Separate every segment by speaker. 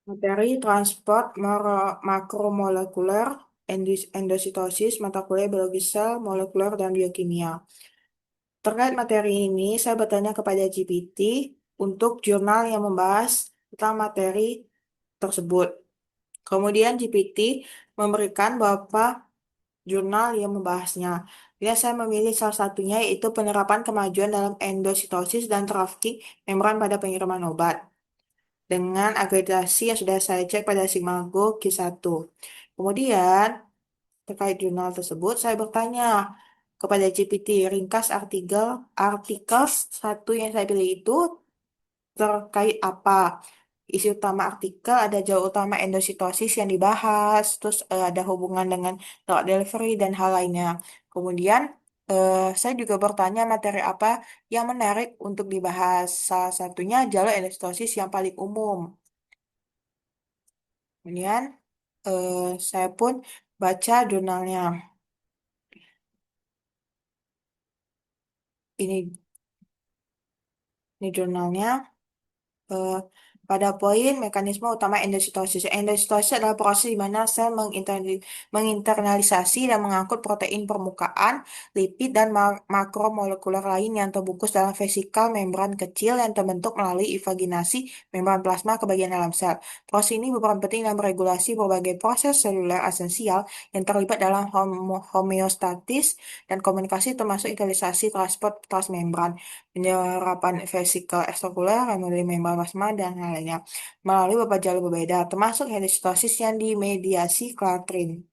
Speaker 1: Materi transport makromolekuler, endositosis, mata kuliah biologi sel, molekuler, dan biokimia. Terkait materi ini, saya bertanya kepada GPT untuk jurnal yang membahas tentang materi tersebut. Kemudian GPT memberikan beberapa jurnal yang membahasnya. Ya, saya memilih salah satunya yaitu penerapan kemajuan dalam endositosis dan trafficking membran pada pengiriman obat dengan akreditasi yang sudah saya cek pada Sigmago Q1. Kemudian, terkait jurnal tersebut, saya bertanya kepada GPT, ringkas artikel satu yang saya pilih itu terkait apa? Isi utama artikel ada jauh utama endositosis yang dibahas, terus ada hubungan dengan drug delivery dan hal lainnya. Kemudian saya juga bertanya materi apa yang menarik untuk dibahas. Salah satunya jalur endositosis yang paling umum. Kemudian eh, saya pun baca jurnalnya. Ini ini jurnalnya. eh, Pada poin mekanisme utama endositosis. Endositosis adalah proses di mana sel menginternalisasi dan mengangkut protein permukaan, lipid, dan makromolekuler lain yang terbungkus dalam vesikal membran kecil yang terbentuk melalui invaginasi membran plasma ke bagian dalam sel. Proses ini berperan penting dalam regulasi berbagai proses seluler esensial yang terlibat dalam homeostatis dan komunikasi termasuk internalisasi transport transmembran penyerapan vesikel ekstrakuler, melalui membran plasma, dan lainnya melalui beberapa jalur berbeda, termasuk endositosis yang dimediasi klatrin.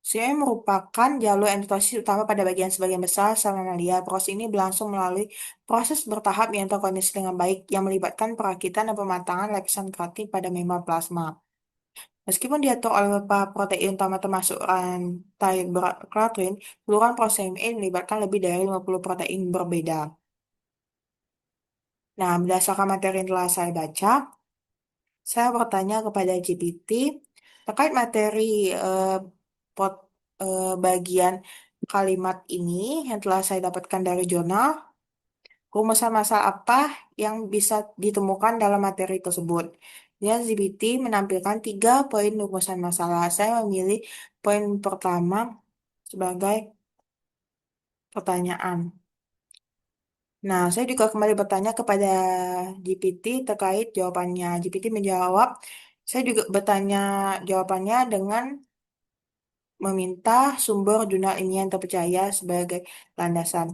Speaker 1: CM merupakan jalur endositosis utama pada sebagian besar sel mamalia. Proses ini berlangsung melalui proses bertahap yang terkoordinasi dengan baik, yang melibatkan perakitan dan pematangan lapisan keratin pada membran plasma. Meskipun diatur oleh beberapa protein utama termasuk rantai klatrin, keseluruhan proses ini melibatkan lebih dari 50 protein berbeda. Nah, berdasarkan materi yang telah saya baca, saya bertanya kepada GPT terkait materi eh, bagian kalimat ini yang telah saya dapatkan dari jurnal, rumusan masalah apa yang bisa ditemukan dalam materi tersebut. Ya, GPT menampilkan 3 poin rumusan masalah. Saya memilih poin pertama sebagai pertanyaan. Nah, saya juga kembali bertanya kepada GPT terkait jawabannya. GPT menjawab, saya juga bertanya jawabannya dengan meminta sumber jurnal ilmiah yang terpercaya sebagai landasan.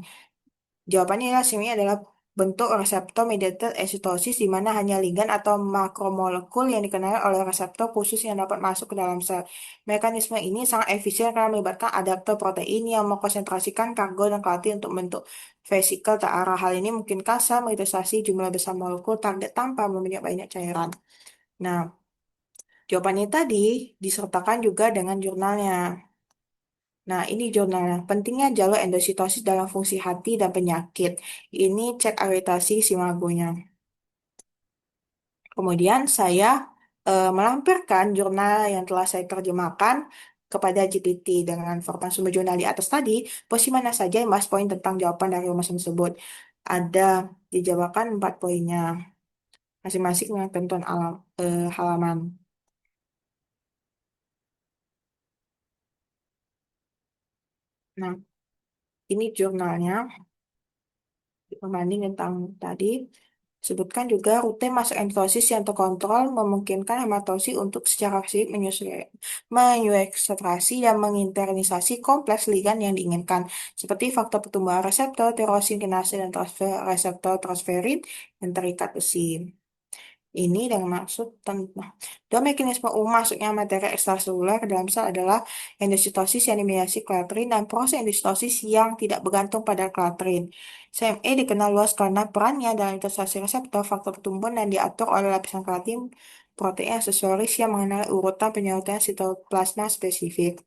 Speaker 1: Jawabannya adalah bentuk reseptor mediated exotosis di mana hanya ligan atau makromolekul yang dikenal oleh reseptor khusus yang dapat masuk ke dalam sel. Mekanisme ini sangat efisien karena melibatkan adaptor protein yang mengkonsentrasikan kargo dan keratin untuk bentuk vesikel terarah. Hal ini memungkinkan sel mengintegrasi jumlah besar molekul target tanpa memiliki banyak cairan. Nah, jawabannya tadi disertakan juga dengan jurnalnya. Nah, ini jurnalnya. Pentingnya jalur endositosis dalam fungsi hati dan penyakit. Ini cek akreditasi Simagonya. Kemudian saya melampirkan jurnal yang telah saya terjemahkan kepada GPT dengan format sumber jurnal di atas tadi, posisi mana saja yang bahas poin tentang jawaban dari rumus tersebut. Ada dijabarkan 4 poinnya, masing-masing dengan ketentuan halaman. Nah, ini jurnalnya. Pembanding tentang tadi, sebutkan juga rute masuk endosis yang terkontrol memungkinkan hematosis untuk secara fisik menyekresi dan menginternisasi kompleks ligan yang diinginkan, seperti faktor pertumbuhan reseptor, tirosin kinase, dan reseptor transferin yang terikat besi. Ini dengan maksud tentang dua mekanisme umum masuknya materi ekstraseluler ke dalam sel adalah endositosis yang dimediasi klatrin dan proses endositosis yang tidak bergantung pada klatrin. CME dikenal luas karena perannya dalam integrasi reseptor faktor pertumbuhan dan diatur oleh lapisan keratin protein aksesoris yang mengenal urutan penyautan sitoplasma spesifik.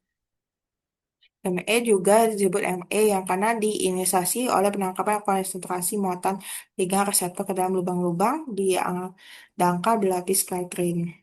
Speaker 1: ME juga disebut ME yang karena diinisiasi oleh penangkapan konsentrasi muatan ligan reseptor ke dalam lubang-lubang di dangkal berlapis klatrin.